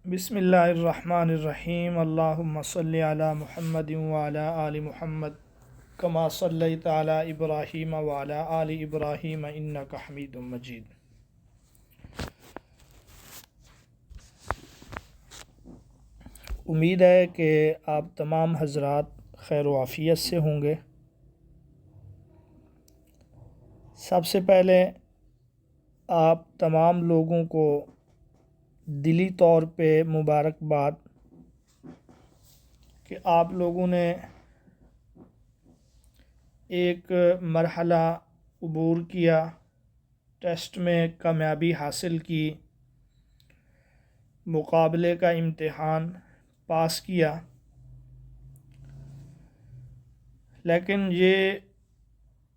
بسم اللہ الرحمن الرحیم اللہم صلی علی محمد وعلی آل محمد کما صلیت علی ابراہیم وعلی آل ابراہیم انک حمید مجید۔ امید ہے کہ آپ تمام حضرات خیر و عافیت سے ہوں گے۔ سب سے پہلے آپ تمام لوگوں کو دلی طور پہ مبارکباد کہ آپ لوگوں نے ایک مرحلہ عبور کیا، ٹیسٹ میں کامیابی حاصل کی، مقابلے کا امتحان پاس کیا، لیکن یہ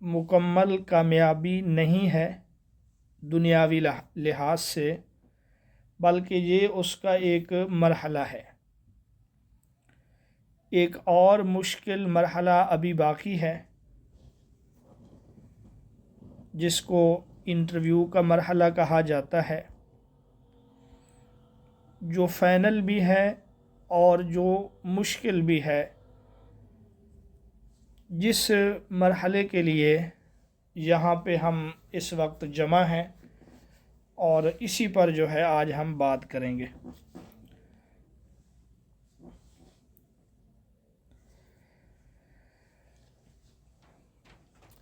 مکمل کامیابی نہیں ہے دنیاوی لحاظ سے، بلکہ یہ اس کا ایک مرحلہ ہے۔ ایک اور مشکل مرحلہ ابھی باقی ہے جس کو انٹرویو کا مرحلہ کہا جاتا ہے، جو فائنل بھی ہے اور جو مشکل بھی ہے، جس مرحلے کے لیے یہاں پہ ہم اس وقت جمع ہیں اور اسی پر جو ہے آج ہم بات کریں گے۔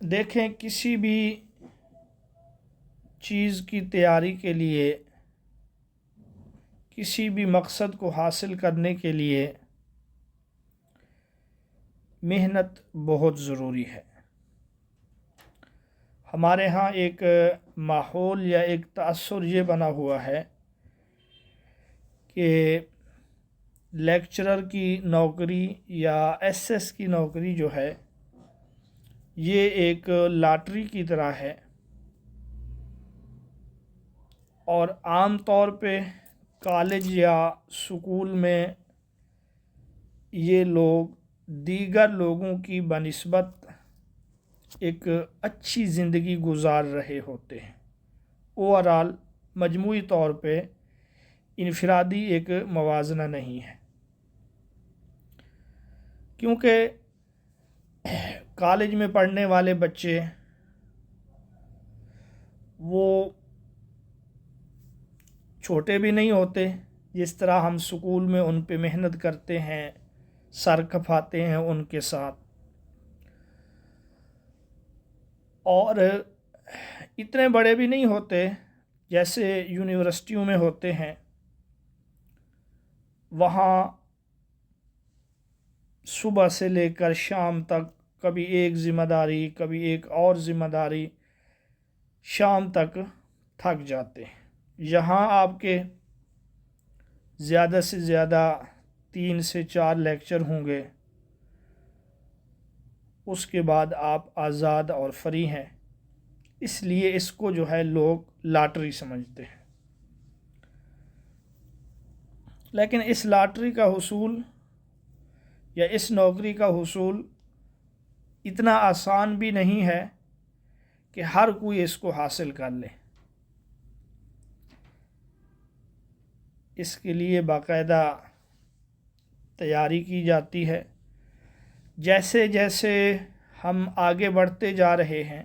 دیکھیں، کسی بھی چیز کی تیاری کے لیے، کسی بھی مقصد کو حاصل کرنے کے لیے محنت بہت ضروری ہے۔ ہمارے ہاں ایک ماحول یا ایک تاثر یہ بنا ہوا ہے کہ لیکچرر کی نوکری یا ایس ایس کی نوکری جو ہے یہ ایک لاٹری کی طرح ہے، اور عام طور پہ کالج یا سکول میں یہ لوگ دیگر لوگوں کی بنسبت ایک اچھی زندگی گزار رہے ہوتے ہیں۔ اوورآل مجموعی طور پہ انفرادی ایک موازنہ نہیں ہے، کیونکہ کالج میں پڑھنے والے بچے وہ چھوٹے بھی نہیں ہوتے، جس طرح ہم سکول میں ان پہ محنت کرتے ہیں، سر کھپاتے ہیں ان کے ساتھ، اور اتنے بڑے بھی نہیں ہوتے جیسے یونیورسٹیوں میں ہوتے ہیں۔ وہاں صبح سے لے کر شام تک کبھی ایک ذمہ داری، کبھی ایک اور ذمہ داری، شام تک تھک جاتے ہیں۔ یہاں آپ کے زیادہ سے زیادہ 3 سے 4 لیکچر ہوں گے، اس کے بعد آپ آزاد اور فری ہیں، اس لیے اس کو جو ہے لوگ لاٹری سمجھتے ہیں۔ لیکن اس لاٹری کا حصول یا اس نوکری کا حصول اتنا آسان بھی نہیں ہے کہ ہر کوئی اس کو حاصل کر لے۔ اس کے لیے باقاعدہ تیاری کی جاتی ہے۔ جیسے جیسے ہم آگے بڑھتے جا رہے ہیں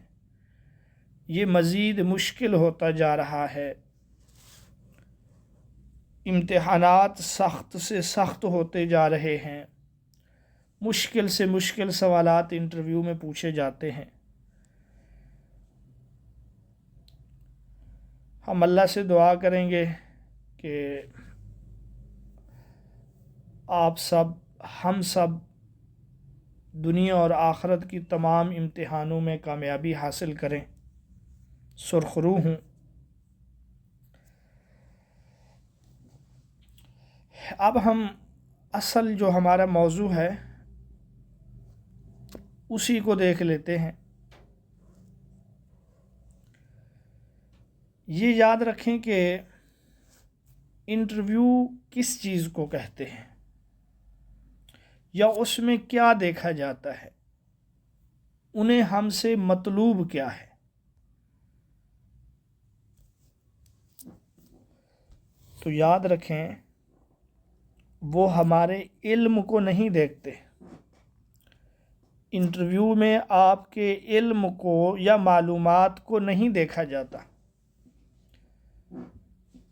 یہ مزید مشکل ہوتا جا رہا ہے، امتحانات سخت سے سخت ہوتے جا رہے ہیں، مشکل سے مشکل سوالات انٹرویو میں پوچھے جاتے ہیں۔ ہم اللہ سے دعا کریں گے کہ آپ سب، ہم سب دنیا اور آخرت کی تمام امتحانوں میں کامیابی حاصل کریں، سرخرو ہوں۔ اب ہم اصل جو ہمارا موضوع ہے اسی کو دیکھ لیتے ہیں۔ یہ یاد رکھیں کہ انٹرویو کس چیز کو کہتے ہیں یا اس میں کیا دیکھا جاتا ہے، انہیں ہم سے مطلوب کیا ہے۔ تو یاد رکھیں وہ ہمارے علم کو نہیں دیکھتے۔ انٹرویو میں آپ کے علم کو یا معلومات کو نہیں دیکھا جاتا۔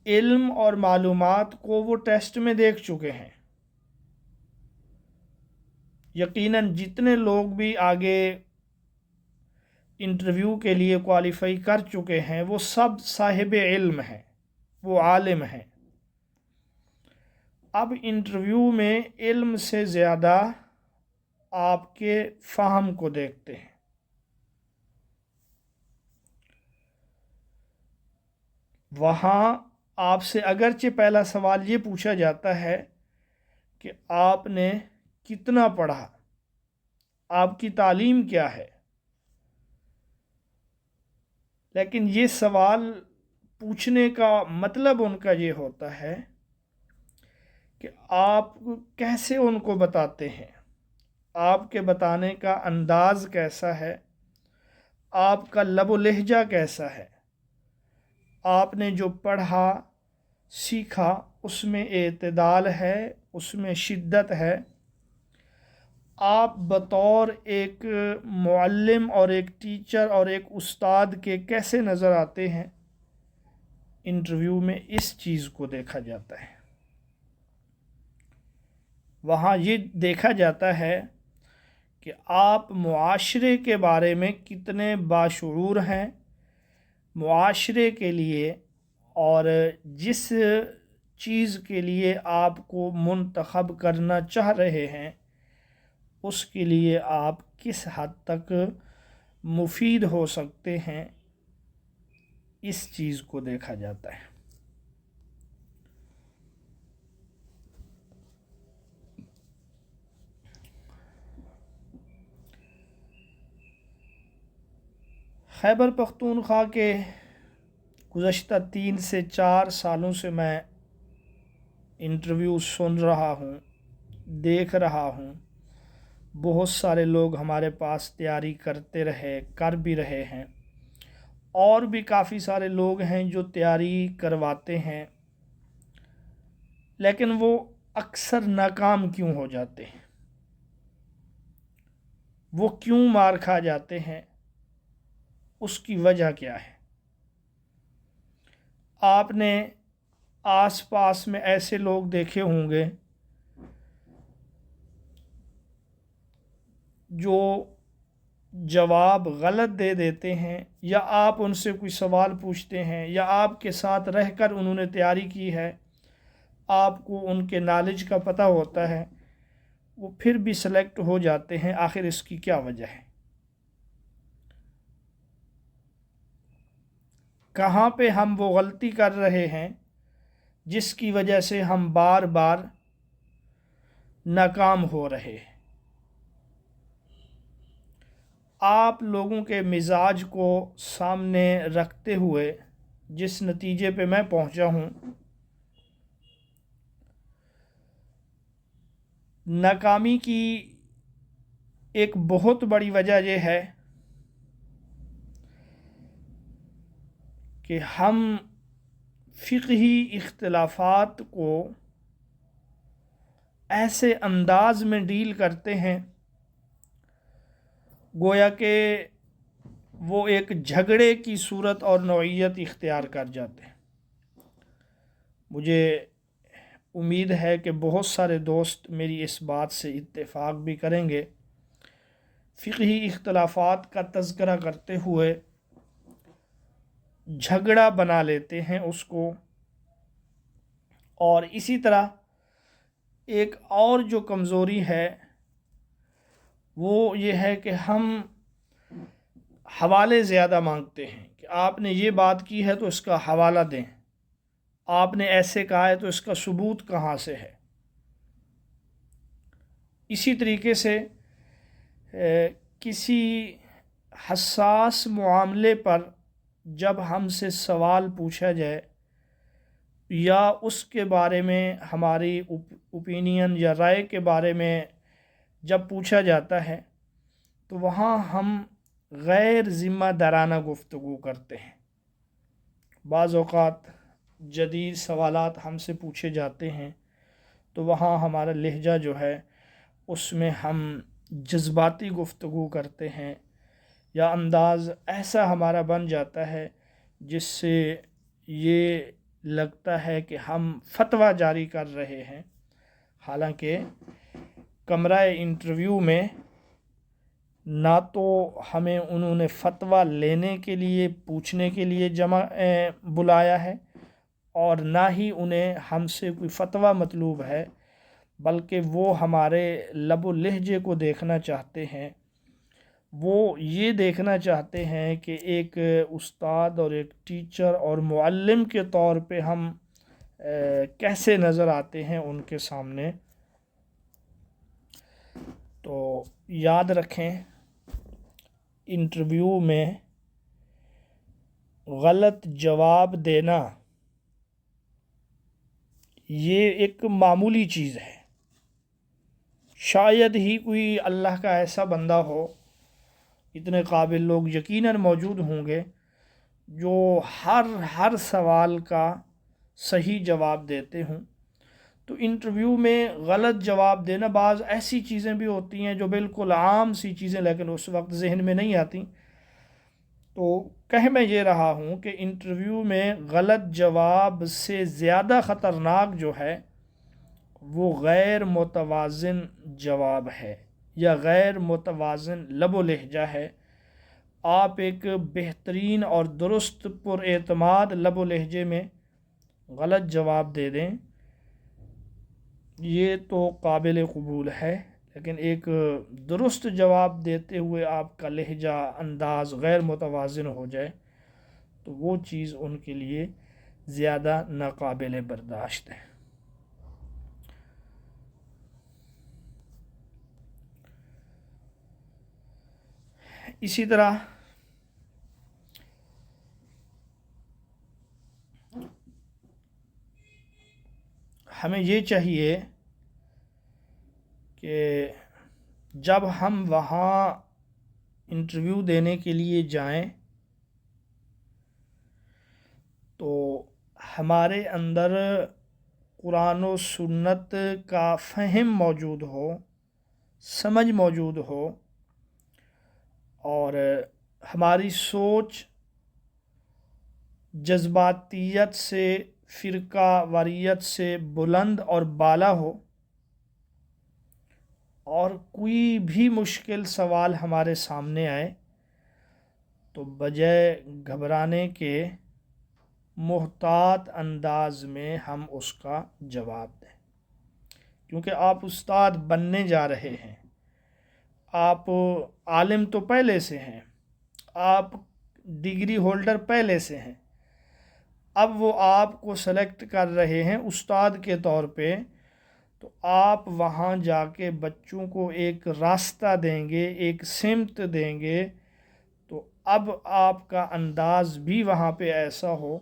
علم اور معلومات کو وہ ٹیسٹ میں دیکھ چکے ہیں۔ یقیناً جتنے لوگ بھی آگے انٹرویو کے لیے کوالیفائی کر چکے ہیں وہ سب صاحب علم ہیں، وہ عالم ہیں۔ اب انٹرویو میں علم سے زیادہ آپ کے فہم کو دیکھتے ہیں۔ وہاں آپ سے اگرچہ پہلا سوال یہ پوچھا جاتا ہے کہ آپ نے کتنا پڑھا، آپ کی تعلیم کیا ہے، لیکن یہ سوال پوچھنے کا مطلب ان کا یہ ہوتا ہے کہ آپ کیسے ان کو بتاتے ہیں، آپ کے بتانے کا انداز کیسا ہے، آپ کا لب و لہجہ کیسا ہے، آپ نے جو پڑھا سیکھا اس میں اعتدال ہے، اس میں شدت ہے، آپ بطور ایک معلم اور ایک ٹیچر اور ایک استاد کے کیسے نظر آتے ہیں۔ انٹرویو میں اس چیز کو دیکھا جاتا ہے۔ وہاں یہ دیکھا جاتا ہے کہ آپ معاشرے کے بارے میں کتنے باشعور ہیں، معاشرے کے لیے اور جس چیز کے لیے آپ کو منتخب کرنا چاہ رہے ہیں اس کے لیے آپ کس حد تک مفید ہو سکتے ہیں، اس چیز کو دیکھا جاتا ہے۔ خیبر پختونخوا کے گزشتہ 3 سے 4 سالوں سے میں انٹرویو سن رہا ہوں، دیکھ رہا ہوں۔ بہت سارے لوگ ہمارے پاس تیاری کرتے رہے، کر بھی رہے ہیں، اور بھی کافی سارے لوگ ہیں جو تیاری کرواتے ہیں، لیکن وہ اکثر ناکام کیوں ہو جاتے ہیں؟ وہ کیوں مار کھا جاتے ہیں؟ اس کی وجہ کیا ہے؟ آپ نے آس پاس میں ایسے لوگ دیکھے ہوں گے جو جواب غلط دے دیتے ہیں، یا آپ ان سے کوئی سوال پوچھتے ہیں یا آپ کے ساتھ رہ کر انہوں نے تیاری کی ہے، آپ کو ان کے نالج کا پتہ ہوتا ہے، وہ پھر بھی سلیکٹ ہو جاتے ہیں۔ آخر اس کی کیا وجہ ہے؟ کہاں پہ ہم وہ غلطی کر رہے ہیں جس کی وجہ سے ہم بار بار ناکام ہو رہے ہیں؟ آپ لوگوں کے مزاج کو سامنے رکھتے ہوئے جس نتیجے پہ میں پہنچا ہوں، ناکامی کی ایک بہت بڑی وجہ یہ ہے کہ ہم فقہی اختلافات کو ایسے انداز میں ڈیل کرتے ہیں گویا کہ وہ ایک جھگڑے کی صورت اور نوعیت اختیار کر جاتے ہیں۔ مجھے امید ہے کہ بہت سارے دوست میری اس بات سے اتفاق بھی کریں گے۔ فقہی اختلافات کا تذکرہ کرتے ہوئے جھگڑا بنا لیتے ہیں اس کو، اور اسی طرح ایک اور جو کمزوری ہے وہ یہ ہے کہ ہم حوالے زیادہ مانگتے ہیں کہ آپ نے یہ بات کی ہے تو اس کا حوالہ دیں، آپ نے ایسے کہا ہے تو اس کا ثبوت کہاں سے ہے۔ اسی طریقے سے کسی حساس معاملے پر جب ہم سے سوال پوچھا جائے یا اس کے بارے میں ہماری اوپینین یا رائے کے بارے میں جب پوچھا جاتا ہے تو وہاں ہم غیر ذمہ دارانہ گفتگو کرتے ہیں۔ بعض اوقات جدید سوالات ہم سے پوچھے جاتے ہیں تو وہاں ہمارا لہجہ جو ہے اس میں ہم جذباتی گفتگو کرتے ہیں، یا انداز ایسا ہمارا بن جاتا ہے جس سے یہ لگتا ہے کہ ہم فتویٰ جاری کر رہے ہیں، حالانکہ کمرہ انٹرویو میں نہ تو ہمیں انہوں نے فتویٰ لینے کے لیے پوچھنے کے لیے بلایا ہے، اور نہ ہی انہیں ہم سے کوئی فتویٰ مطلوب ہے، بلکہ وہ ہمارے لب و لہجے کو دیکھنا چاہتے ہیں۔ وہ یہ دیکھنا چاہتے ہیں کہ ایک استاد اور ایک ٹیچر اور معلم کے طور پہ ہم کیسے نظر آتے ہیں ان کے سامنے۔ تو یاد رکھیں، انٹرویو میں غلط جواب دینا یہ ایک معمولی چیز ہے۔ شاید ہی کوئی اللہ کا ایسا بندہ ہو، اتنے قابل لوگ یقیناً موجود ہوں گے جو ہر سوال کا صحیح جواب دیتے ہوں۔ تو انٹرویو میں غلط جواب دینا، بعض ایسی چیزیں بھی ہوتی ہیں جو بالکل عام سی چیزیں لیکن اس وقت ذہن میں نہیں آتی۔ تو کہہ میں یہ رہا ہوں کہ انٹرویو میں غلط جواب سے زیادہ خطرناک جو ہے وہ غیر متوازن جواب ہے، یا غیر متوازن لب و لہجہ ہے۔ آپ ایک بہترین اور درست پر اعتماد لب و لہجے میں غلط جواب دے دیں، یہ تو قابل قبول ہے، لیکن ایک درست جواب دیتے ہوئے آپ کا لہجہ انداز غیر متوازن ہو جائے تو وہ چیز ان کے لیے زیادہ ناقابل برداشت ہے۔ اسی طرح ہمیں یہ چاہیے کہ جب ہم وہاں انٹرویو دینے کے لیے جائیں تو ہمارے اندر قرآن و سنت کا فہم موجود ہو، سمجھ موجود ہو، اور ہماری سوچ جذباتیت سے، فرقہ واریت سے بلند اور بالا ہو، اور کوئی بھی مشکل سوال ہمارے سامنے آئے تو بجائے گھبرانے کے محتاط انداز میں ہم اس کا جواب دیں، کیونکہ آپ استاد بننے جا رہے ہیں، آپ عالم تو پہلے سے ہیں، آپ ڈگری ہولڈر پہلے سے ہیں، اب وہ آپ کو سلیکٹ کر رہے ہیں استاد کے طور پہ، تو آپ وہاں جا کے بچوں کو ایک راستہ دیں گے، ایک سمت دیں گے، تو اب آپ کا انداز بھی وہاں پہ ایسا ہو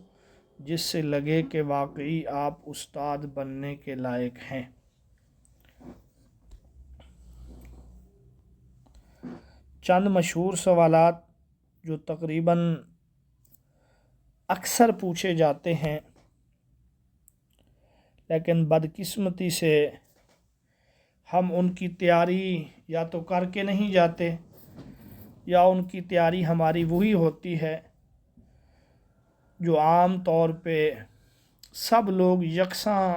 جس سے لگے کہ واقعی آپ استاد بننے کے لائق ہیں۔ چند مشہور سوالات جو تقریباً اکثر پوچھے جاتے ہیں، لیکن بدقسمتی سے ہم ان کی تیاری یا تو کر کے نہیں جاتے، یا ان کی تیاری ہماری وہی ہوتی ہے جو عام طور پہ سب لوگ یکساں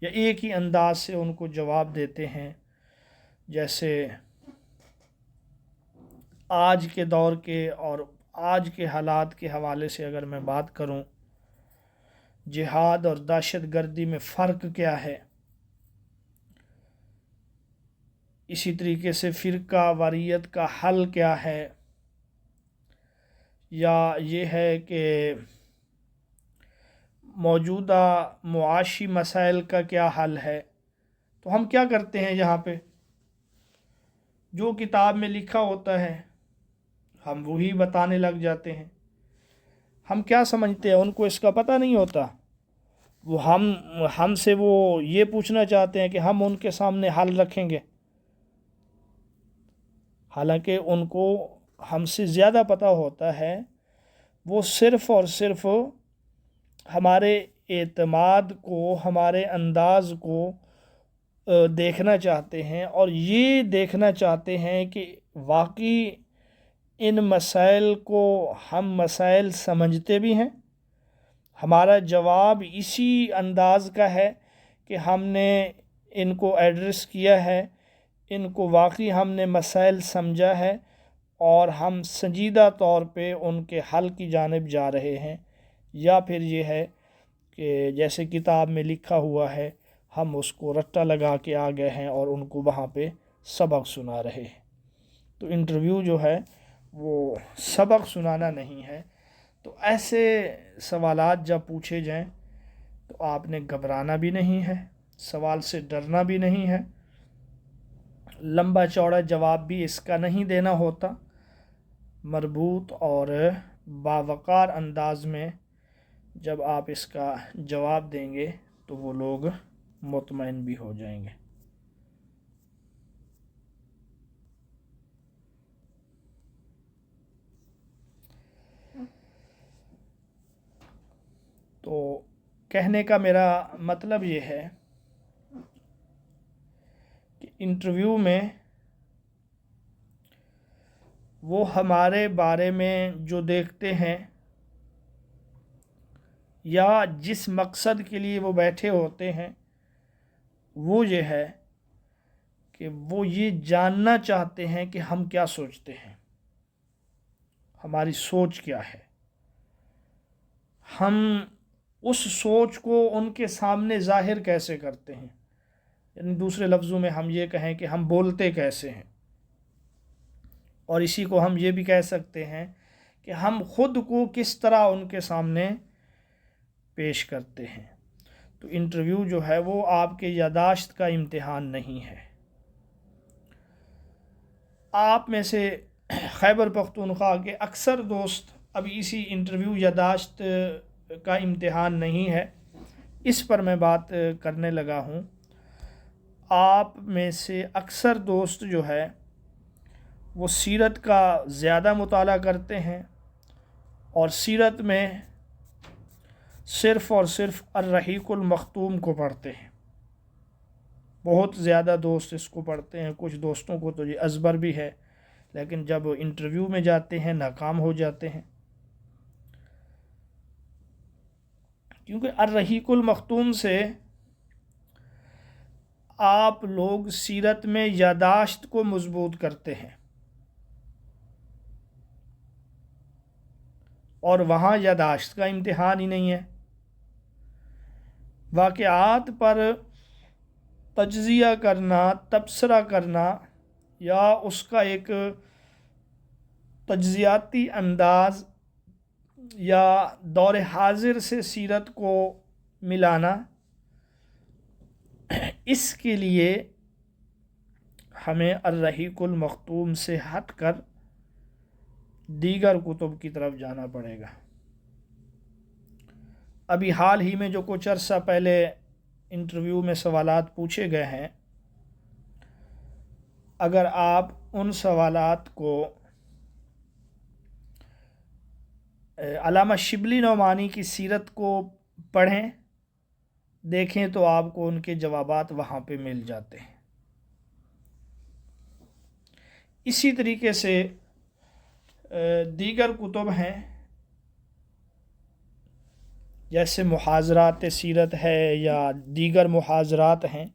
یا ایک ہی انداز سے ان کو جواب دیتے ہیں۔ جیسے آج کے دور کے اور آج کے حالات کے حوالے سے اگر میں بات کروں، جہاد اور دہشت گردی میں فرق کیا ہے، اسی طریقے سے فرقہ واریت کا حل کیا ہے، یا یہ ہے کہ موجودہ معاشی مسائل کا کیا حل ہے، تو ہم کیا کرتے ہیں یہاں پہ جو کتاب میں لکھا ہوتا ہے ہم وہی بتانے لگ جاتے ہیں۔ ہم کیا سمجھتے ہیں ان کو اس کا پتہ نہیں ہوتا، وہ ہم سے وہ یہ پوچھنا چاہتے ہیں کہ ہم ان کے سامنے حل رکھیں گے، حالانکہ ان کو ہم سے زیادہ پتہ ہوتا ہے۔ وہ صرف اور صرف ہمارے اعتماد کو، ہمارے انداز کو دیکھنا چاہتے ہیں، اور یہ دیکھنا چاہتے ہیں کہ واقعی ان مسائل کو ہم مسائل سمجھتے بھی ہیں۔ ہمارا جواب اسی انداز کا ہے کہ ہم نے ان کو ایڈریس کیا ہے، ان کو واقعی ہم نے مسائل سمجھا ہے، اور ہم سنجیدہ طور پہ ان کے حل کی جانب جا رہے ہیں، یا پھر یہ ہے کہ جیسے کتاب میں لکھا ہوا ہے ہم اس کو رٹا لگا کے آ گئے ہیں اور ان کو وہاں پہ سبق سنا رہے ہیں۔ تو انٹرویو جو ہے وہ سبق سنانا نہیں ہے۔ تو ایسے سوالات جب پوچھے جائیں تو آپ نے گھبرانا بھی نہیں ہے، سوال سے ڈرنا بھی نہیں ہے، لمبا چوڑا جواب بھی اس کا نہیں دینا ہوتا، مربوط اور باوقار انداز میں جب آپ اس کا جواب دیں گے تو وہ لوگ مطمئن بھی ہو جائیں گے۔ تو کہنے کا میرا مطلب یہ ہے کہ انٹرویو میں وہ ہمارے بارے میں جو دیکھتے ہیں یا جس مقصد کے لیے وہ بیٹھے ہوتے ہیں وہ یہ ہے کہ وہ یہ جاننا چاہتے ہیں کہ ہم کیا سوچتے ہیں، ہماری سوچ کیا ہے، ہم اس سوچ کو ان کے سامنے ظاہر کیسے کرتے ہیں، یعنی دوسرے لفظوں میں ہم یہ کہیں کہ ہم بولتے کیسے ہیں، اور اسی کو ہم یہ بھی کہہ سکتے ہیں کہ ہم خود کو کس طرح ان کے سامنے پیش کرتے ہیں۔ تو انٹرویو جو ہے وہ آپ کے یادداشت کا امتحان نہیں ہے۔ آپ میں سے خیبر پختونخوا کے اکثر دوست ابھی اسی انٹرویو یادداشت کا امتحان نہیں ہے، اس پر میں بات کرنے لگا ہوں۔ آپ میں سے اکثر دوست جو ہے وہ سیرت کا زیادہ مطالعہ کرتے ہیں، اور سیرت میں صرف اور صرف الرحیق المختوم کو پڑھتے ہیں۔ بہت زیادہ دوست اس کو پڑھتے ہیں، کچھ دوستوں کو تو یہ ازبر بھی ہے، لیکن جب انٹرویو میں جاتے ہیں ناکام ہو جاتے ہیں، کیونکہ الرحیق المختوم سے آپ لوگ سیرت میں یادداشت کو مضبوط کرتے ہیں، اور وہاں یادداشت کا امتحان ہی نہیں ہے، واقعات پر تجزیہ کرنا، تبصرہ کرنا، یا اس کا ایک تجزیاتی انداز یا دور حاضر سے سیرت کو ملانا، اس کے لیے ہمیں الرحیق المختوم سے ہٹ کر دیگر کتب کی طرف جانا پڑے گا۔ ابھی حال ہی میں جو کچھ عرصہ پہلے انٹرویو میں سوالات پوچھے گئے ہیں، اگر آپ ان سوالات کو علامہ شبلی نعمانی کی سیرت کو پڑھیں، دیکھیں، تو آپ کو ان کے جوابات وہاں پہ مل جاتے ہیں۔ اسی طریقے سے دیگر کتب ہیں، جیسے محاضرات سیرت ہے یا دیگر محاضرات ہیں۔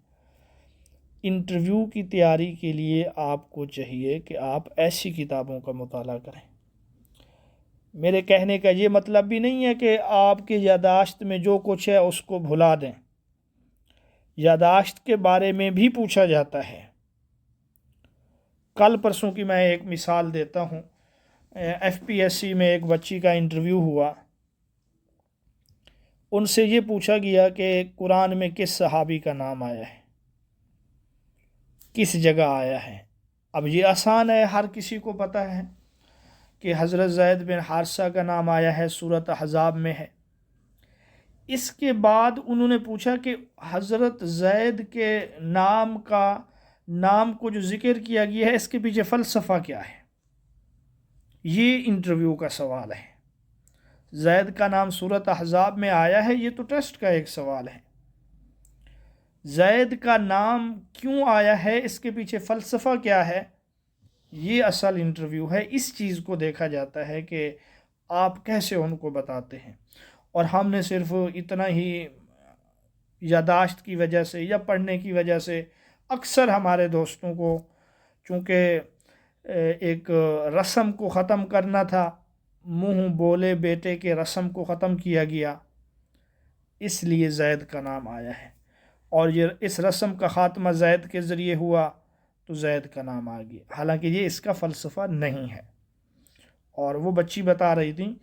انٹرویو کی تیاری کے لیے آپ کو چاہیے کہ آپ ایسی کتابوں کا مطالعہ کریں۔ میرے کہنے کا یہ مطلب بھی نہیں ہے کہ آپ کے یادداشت میں جو کچھ ہے اس کو بھلا دیں۔ یادداشت کے بارے میں بھی پوچھا جاتا ہے۔ کل پرسوں کی میں ایک مثال دیتا ہوں۔ FPSC میں ایک بچی کا انٹرویو ہوا، ان سے یہ پوچھا گیا کہ قرآن میں کس صحابی کا نام آیا ہے، کس جگہ آیا ہے۔ اب یہ آسان ہے، ہر کسی کو پتہ ہے کہ حضرت زید بن حارثہ کا نام آیا ہے، سورۃ احزاب میں ہے۔ اس کے بعد انہوں نے پوچھا کہ حضرت زید کے نام کو جو ذکر کیا گیا ہے اس کے پیچھے فلسفہ کیا ہے۔ یہ انٹرویو کا سوال ہے۔ زید کا نام سورۃ احزاب میں آیا ہے، یہ تو ٹیسٹ کا ایک سوال ہے۔ زید کا نام کیوں آیا ہے، اس کے پیچھے فلسفہ کیا ہے، یہ اصل انٹرویو ہے۔ اس چیز کو دیکھا جاتا ہے کہ آپ کیسے ان کو بتاتے ہیں، اور ہم نے صرف اتنا ہی یاداشت کی وجہ سے یا پڑھنے کی وجہ سے اکثر ہمارے دوستوں کو، چونکہ ایک رسم کو ختم کرنا تھا، منہ بولے بیٹے کے رسم کو ختم کیا گیا، اس لیے زید کا نام آیا ہے، اور یہ اس رسم کا خاتمہ زید کے ذریعے ہوا تو زید کا نام آ گیا، حالانکہ یہ اس کا فلسفہ نہیں ہے۔ اور وہ بچی بتا رہی تھی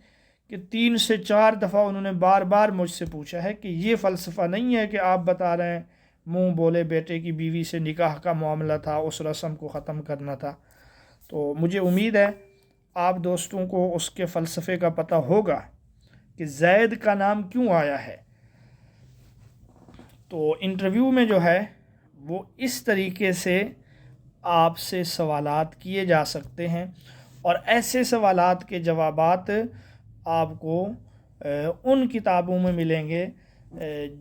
کہ 3 سے 4 دفعہ انہوں نے بار بار مجھ سے پوچھا ہے کہ یہ فلسفہ نہیں ہے کہ آپ بتا رہے ہیں منہ بولے بیٹے کی بیوی سے نکاح کا معاملہ تھا، اس رسم کو ختم کرنا تھا۔ تو مجھے امید ہے آپ دوستوں کو اس کے فلسفے کا پتہ ہوگا کہ زید کا نام کیوں آیا ہے۔ تو انٹرویو میں جو ہے وہ اس طریقے سے آپ سے سوالات کیے جا سکتے ہیں، اور ایسے سوالات کے جوابات آپ کو ان کتابوں میں ملیں گے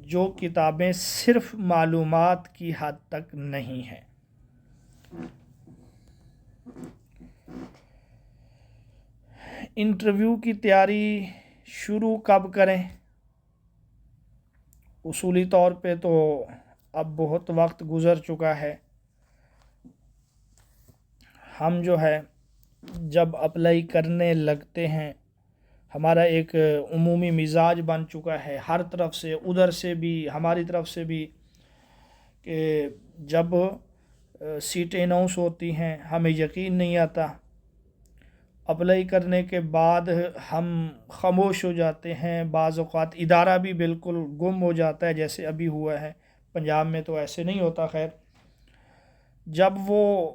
جو کتابیں صرف معلومات کی حد تک نہیں ہیں۔ انٹرویو کی تیاری شروع کب کریں؟ اصولی طور پہ تو اب بہت وقت گزر چکا ہے۔ ہم جو ہے جب اپلائی کرنے لگتے ہیں، ہمارا ایک عمومی مزاج بن چکا ہے، ہر طرف سے، ادھر سے بھی ہماری طرف سے بھی، کہ جب سیٹیں اناؤنس ہوتی ہیں ہمیں یقین نہیں آتا، اپلائی کرنے کے بعد ہم خاموش ہو جاتے ہیں، بعض اوقات ادارہ بھی بالکل گم ہو جاتا ہے، جیسے ابھی ہوا ہے۔ پنجاب میں تو ایسے نہیں ہوتا، خیر۔ جب وہ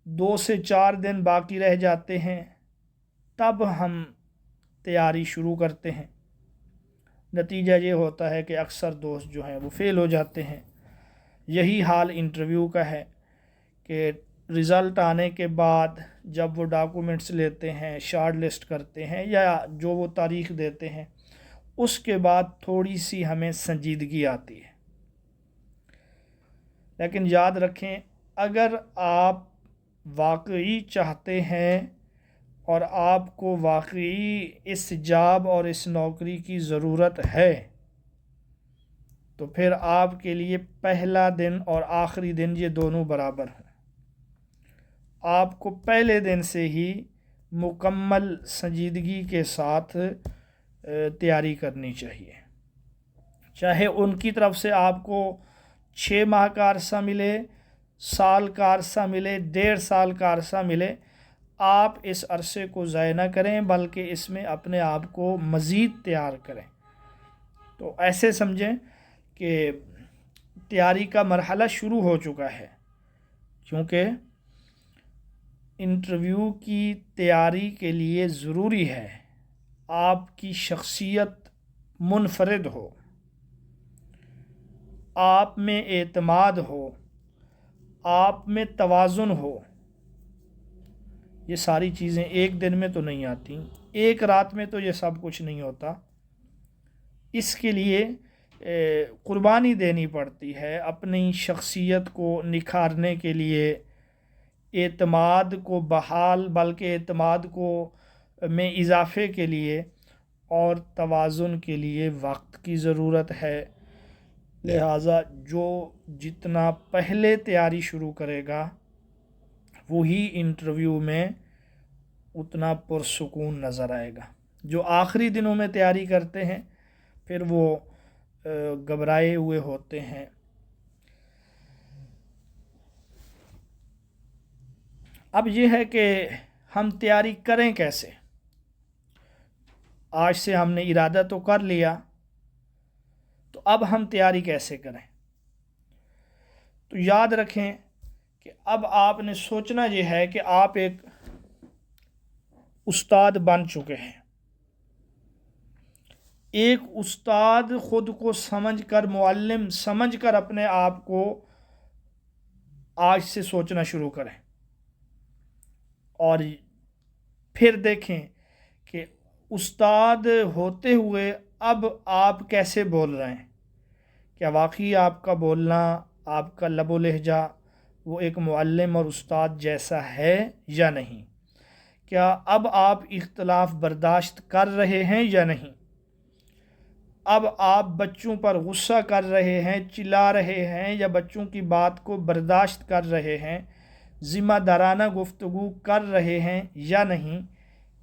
2 سے 4 دن باقی رہ جاتے ہیں تب ہم تیاری شروع کرتے ہیں۔ نتیجہ یہ ہوتا ہے کہ اکثر دوست جو ہیں وہ فیل ہو جاتے ہیں۔ یہی حال انٹرویو کا ہے کہ رزلٹ آنے کے بعد جب وہ ڈاکومنٹس لیتے ہیں، شارٹ لسٹ کرتے ہیں یا جو وہ تاریخ دیتے ہیں، اس کے بعد تھوڑی سی ہمیں سنجیدگی آتی ہے۔ لیکن یاد رکھیں، اگر آپ واقعی چاہتے ہیں اور آپ کو واقعی اس جاب اور اس نوکری کی ضرورت ہے، تو پھر آپ کے لیے پہلا دن اور آخری دن یہ دونوں برابر ہیں۔ آپ کو پہلے دن سے ہی مکمل سنجیدگی کے ساتھ تیاری کرنی چاہیے، چاہے ان کی طرف سے آپ کو 6 ماہ کا عرصہ ملے، سال کا عرصہ ملے، 1.5 سال کا عرصہ ملے، آپ اس عرصے کو ضائع نہ کریں بلکہ اس میں اپنے آپ کو مزید تیار کریں۔ تو ایسے سمجھیں کہ تیاری کا مرحلہ شروع ہو چکا ہے، کیونکہ انٹرویو کی تیاری کے لیے ضروری ہے آپ کی شخصیت منفرد ہو، آپ میں اعتماد ہو، آپ میں توازن ہو۔ یہ ساری چیزیں ایک دن میں تو نہیں آتی، ایک رات میں تو یہ سب کچھ نہیں ہوتا۔ اس کے لیے قربانی دینی پڑتی ہے، اپنی شخصیت کو نکھارنے کے لیے، اعتماد کو بحال بلکہ اعتماد کو میں اضافے کے لیے اور توازن کے لیے وقت کی ضرورت ہے۔ لہٰذا جو جتنا پہلے تیاری شروع کرے گا وہی انٹرویو میں اتنا پرسکون نظر آئے گا۔ جو آخری دنوں میں تیاری کرتے ہیں پھر وہ گھبرائے ہوئے ہوتے ہیں۔ اب یہ ہے کہ ہم تیاری کریں کیسے؟ آج سے ہم نے ارادہ تو کر لیا، تو اب ہم تیاری کیسے کریں؟ تو یاد رکھیں کہ اب آپ نے سوچنا یہ ہے کہ آپ ایک استاد بن چکے ہیں۔ ایک استاد خود کو سمجھ کر، معلم سمجھ کر اپنے آپ کو آج سے سوچنا شروع کریں، اور پھر دیکھیں کہ استاد ہوتے ہوئے اب آپ کیسے بول رہے ہیں؟ کیا واقعی آپ کا بولنا، آپ کا لب و لہجہ وہ ایک معلم اور استاد جیسا ہے یا نہیں؟ کیا اب آپ اختلاف برداشت کر رہے ہیں یا نہیں؟ اب آپ بچوں پر غصہ کر رہے ہیں، چلا رہے ہیں، یا بچوں کی بات کو برداشت کر رہے ہیں، ذمہ دارانہ گفتگو کر رہے ہیں یا نہیں؟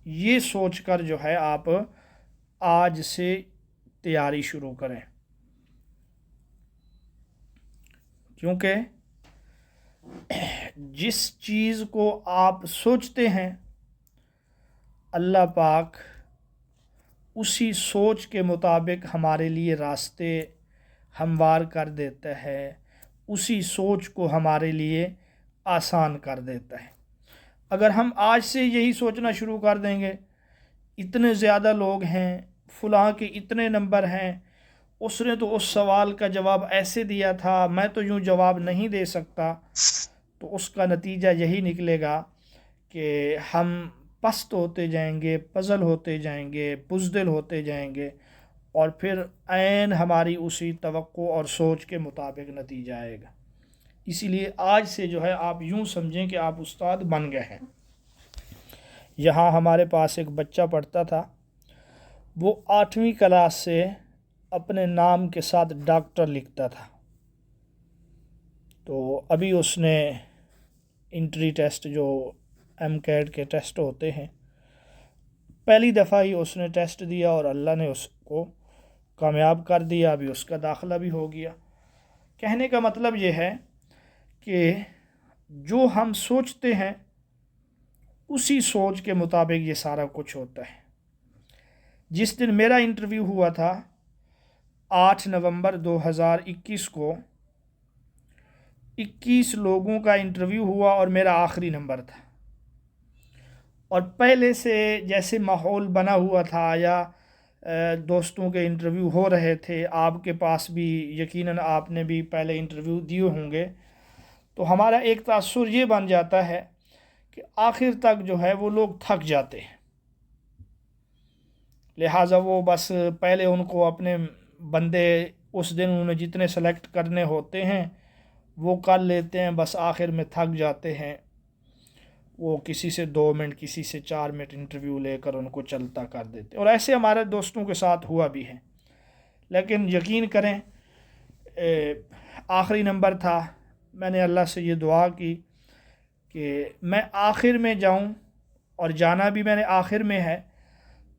یہ سوچ کر جو ہے آپ آج سے تیاری شروع کریں، کیونکہ جس چیز کو آپ سوچتے ہیں اللہ پاک اسی سوچ کے مطابق ہمارے لیے راستے ہموار کر دیتا ہے، اسی سوچ کو ہمارے لیے آسان کر دیتا ہے۔ اگر ہم آج سے یہی سوچنا شروع کر دیں گے اتنے زیادہ لوگ ہیں، فلاں کے اتنے نمبر ہیں، اس نے تو اس سوال کا جواب ایسے دیا تھا، میں تو یوں جواب نہیں دے سکتا، تو اس کا نتیجہ یہی نکلے گا کہ ہم پست ہوتے جائیں گے، پزل ہوتے جائیں گے، بزدل ہوتے جائیں گے، اور پھر عین ہماری اسی توقع اور سوچ کے مطابق نتیجہ آئے گا۔ اسی لیے آج سے جو ہے آپ یوں سمجھیں کہ آپ استاد بن گئے ہیں۔ یہاں ہمارے پاس ایک بچہ پڑھتا تھا، وہ 8ویں کلاس سے اپنے نام کے ساتھ ڈاکٹر لکھتا تھا، تو ابھی اس نے انٹری ٹیسٹ جو MCAT کے ٹیسٹ ہوتے ہیں، پہلی دفعہ ہی اس نے ٹیسٹ دیا اور اللہ نے اس کو کامیاب کر دیا، ابھی اس کا داخلہ بھی ہو گیا۔ کہنے کا مطلب یہ ہے کہ جو ہم سوچتے ہیں اسی سوچ کے مطابق یہ سارا کچھ ہوتا ہے۔ جس دن میرا انٹرویو ہوا تھا 8 نومبر 2021 کو، 21 لوگوں کا انٹرویو ہوا اور میرا آخری نمبر تھا، اور پہلے سے جیسے ماحول بنا ہوا تھا یا دوستوں کے انٹرویو ہو رہے تھے، آپ کے پاس بھی یقیناً آپ نے بھی پہلے انٹرویو دیے ہوں گے، تو ہمارا ایک تاثر یہ بن جاتا ہے کہ آخر تک جو ہے وہ لوگ تھک جاتے ہیں، لہٰذا وہ بس پہلے ان کو اپنے بندے اس دن انہیں جتنے سلیکٹ کرنے ہوتے ہیں وہ کر لیتے ہیں، بس آخر میں تھک جاتے ہیں، وہ کسی سے 2 منٹ کسی سے 4 منٹ انٹرویو لے کر ان کو چلتا کر دیتے، اور ایسے ہمارے دوستوں کے ساتھ ہوا بھی ہے۔ لیکن یقین کریں آخری نمبر تھا، میں نے اللہ سے یہ دعا کی کہ میں آخر میں جاؤں، اور جانا بھی میں نے آخر میں ہے،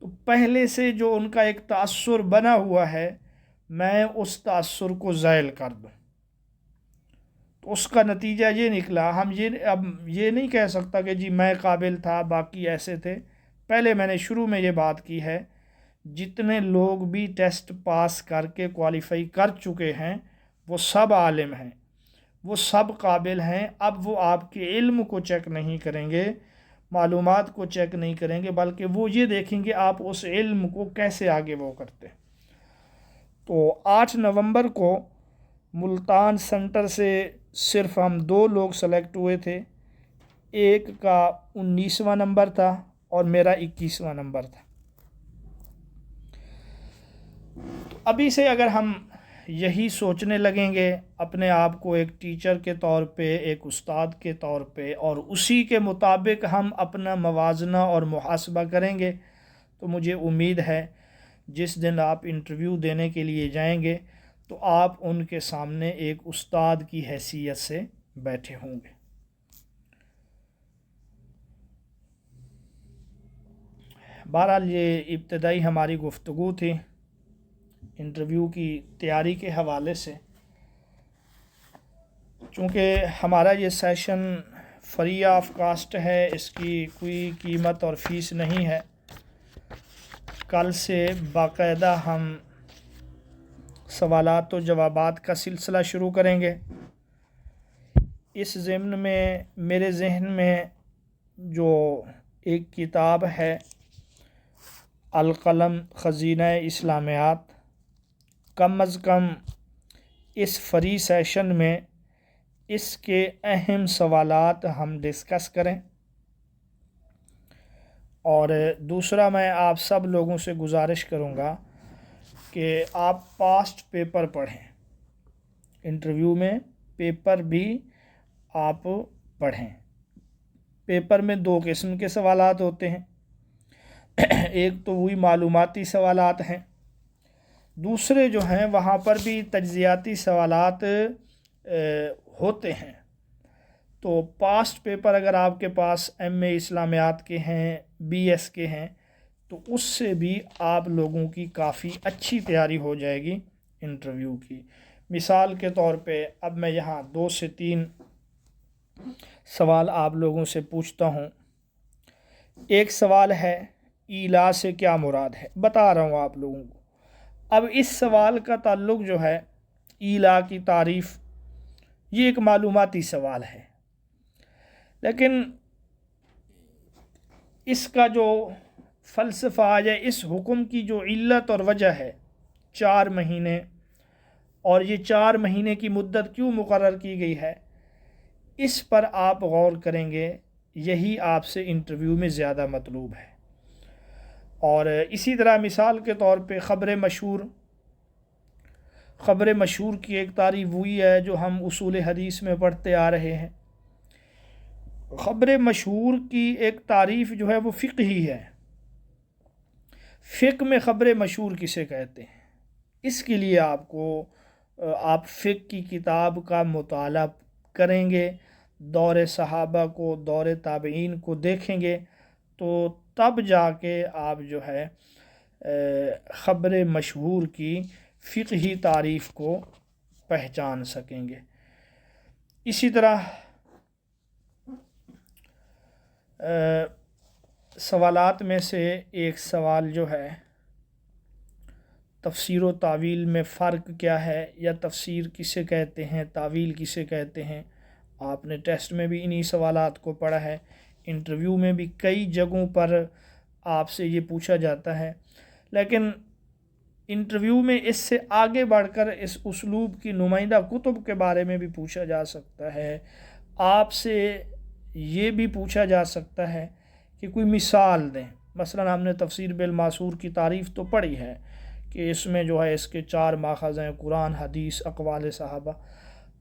تو پہلے سے جو ان کا ایک تاثر بنا ہوا ہے میں اس تاثر کو زائل کر دوں۔ تو اس کا نتیجہ یہ نکلا، ہم اب یہ نہیں کہہ سکتا کہ جی میں قابل تھا باقی ایسے تھے، پہلے میں نے شروع میں یہ بات کی ہے، جتنے لوگ بھی ٹیسٹ پاس کر کے کوالیفائی کر چکے ہیں وہ سب عالم ہیں، وہ سب قابل ہیں۔ اب وہ آپ کے علم کو چیک نہیں کریں گے، معلومات کو چیک نہیں کریں گے، بلکہ وہ یہ دیکھیں گے آپ اس علم کو کیسے آگے وہ کرتے۔ تو 8 نومبر کو ملتان سینٹر سے صرف ہم 2 لوگ سلیکٹ ہوئے تھے، ایک کا 19واں نمبر تھا اور میرا 21واں نمبر تھا۔ تو ابھی سے اگر ہم یہی سوچنے لگیں گے اپنے آپ کو ایک ٹیچر کے طور پہ، ایک استاد کے طور پہ، اور اسی کے مطابق ہم اپنا موازنہ اور محاسبہ کریں گے، تو مجھے امید ہے جس دن آپ انٹرویو دینے کے لیے جائیں گے تو آپ ان کے سامنے ایک استاد کی حیثیت سے بیٹھے ہوں گے۔ بہرحال یہ ابتدائی ہماری گفتگو تھی انٹرویو کی تیاری کے حوالے سے۔ چونکہ ہمارا یہ سیشن فری آف کاسٹ ہے، اس کی کوئی قیمت اور فیس نہیں ہے، کل سے باقاعدہ ہم سوالات و جوابات کا سلسلہ شروع کریں گے۔ اس ضمن میں میرے ذہن میں جو ایک کتاب ہے القلم خزینہ اسلامیات، کم از کم اس فری سیشن میں اس کے اہم سوالات ہم ڈسکس کریں، اور دوسرا میں آپ سب لوگوں سے گزارش کروں گا کہ آپ پاسٹ پیپر پڑھیں، انٹرویو میں پیپر بھی آپ پڑھیں۔ پیپر میں 2 قسم کے سوالات ہوتے ہیں، ایک تو وہی معلوماتی سوالات ہیں، دوسرے جو ہیں وہاں پر بھی تجزیاتی سوالات ہوتے ہیں۔ تو پاسٹ پیپر اگر آپ کے پاس MA اسلامیات کے ہیں، BS کے ہیں، تو اس سے بھی آپ لوگوں کی کافی اچھی تیاری ہو جائے گی انٹرویو کی۔ مثال کے طور پہ اب میں یہاں 2 سے 3 سوال آپ لوگوں سے پوچھتا ہوں۔ ایک سوال ہے ایلا سے کیا مراد ہے، بتا رہا ہوں آپ لوگوں کو۔ اب اس سوال کا تعلق جو ہے ایلا کی تعریف، یہ ایک معلوماتی سوال ہے، لیکن اس کا جو فلسفہ یا اس حکم کی جو علت اور وجہ ہے 4 مہینے، اور یہ 4 مہینے کی مدت کیوں مقرر کی گئی ہے، اس پر آپ غور کریں گے، یہی آپ سے انٹرویو میں زیادہ مطلوب ہے۔ اور اسی طرح مثال کے طور پہ خبر مشہور کی ایک تعریف وہی ہے جو ہم اصول حدیث میں پڑھتے آ رہے ہیں۔ خبر مشہور کی ایک تعریف جو ہے وہ فقہی ہے۔ فقہ میں خبر مشہور کسے کہتے ہیں، اس کے لیے آپ فقہ کی کتاب کا مطالعہ کریں گے، دور صحابہ کو، دور تابعین کو دیکھیں گے، تو تب جا کے آپ جو ہے خبر مشہور کی فقہی تعریف کو پہچان سکیں گے۔ اسی طرح سوالات میں سے ایک سوال جو ہے تفسیر و تعویل میں فرق کیا ہے، یا تفسیر کسے کہتے ہیں، تعویل کسے کہتے ہیں۔ آپ نے ٹیسٹ میں بھی انہی سوالات کو پڑھا ہے، انٹرویو میں بھی کئی جگہوں پر آپ سے یہ پوچھا جاتا ہے، لیکن انٹرویو میں اس سے آگے بڑھ کر اس اسلوب کی نمائندہ کتب کے بارے میں بھی پوچھا جا سکتا ہے۔ آپ سے یہ بھی پوچھا جا سکتا ہے کہ کوئی مثال دیں۔ مثلا ہم نے تفسیر بالماسور کی تعریف تو پڑھی ہے کہ اس میں جو ہے اس کے 4 ماخذ ہیں، قرآن، حدیث، اقوال صحابہ۔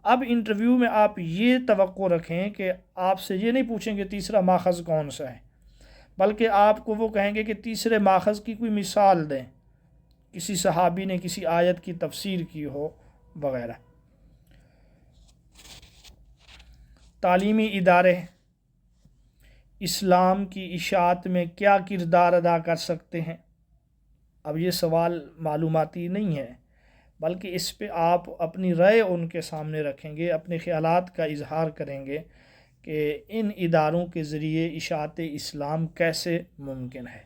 اب انٹرویو میں آپ یہ توقع رکھیں کہ آپ سے یہ نہیں پوچھیں کہ تیسرا ماخذ کون سا ہے، بلکہ آپ کو وہ کہیں گے کہ تیسرے ماخذ کی کوئی مثال دیں، کسی صحابی نے کسی آیت کی تفسیر کی ہو وغیرہ۔ تعلیمی ادارے اسلام کی اشاعت میں کیا کردار ادا کر سکتے ہیں؟ اب یہ سوال معلوماتی نہیں ہے، بلکہ اس پہ آپ اپنی رائے ان کے سامنے رکھیں گے، اپنے خیالات کا اظہار کریں گے کہ ان اداروں کے ذریعے اشاعت اسلام کیسے ممکن ہے۔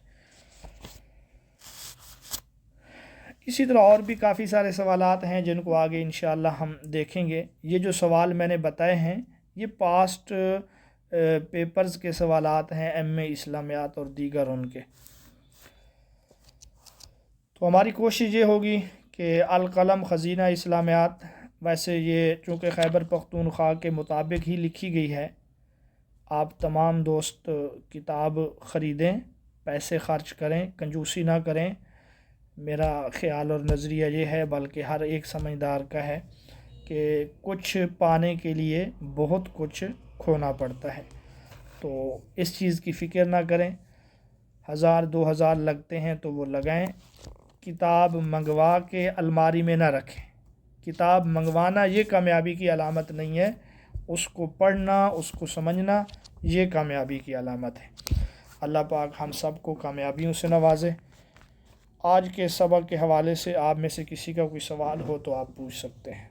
اسی طرح اور بھی کافی سارے سوالات ہیں جن کو آگے انشاءاللہ ہم دیکھیں گے۔ یہ جو سوال میں نے بتائے ہیں یہ پاسٹ پیپرز کے سوالات ہیں، MA اسلامیات اور دیگر ان کے۔ تو ہماری کوشش یہ ہوگی کہ القلم خزینہ اسلامیات، ویسے یہ چونکہ خیبر پختونخوا کے مطابق ہی لکھی گئی ہے، آپ تمام دوست کتاب خریدیں، پیسے خرچ کریں، کنجوسی نہ کریں۔ میرا خیال اور نظریہ یہ ہے، بلکہ ہر ایک سمجھدار کا ہے، کہ کچھ پانے کے لیے بہت کچھ کھونا پڑتا ہے، تو اس چیز کی فکر نہ کریں۔ 1000-2000 لگتے ہیں تو وہ لگائیں، کتاب منگوا کے الماری میں نہ رکھیں۔ کتاب منگوانا یہ کامیابی کی علامت نہیں ہے، اس کو پڑھنا، اس کو سمجھنا، یہ کامیابی کی علامت ہے۔ اللہ پاک ہم سب کو کامیابیوں سے نوازے۔ آج کے سبق کے حوالے سے آپ میں سے کسی کا کوئی سوال ہو تو آپ پوچھ سکتے ہیں۔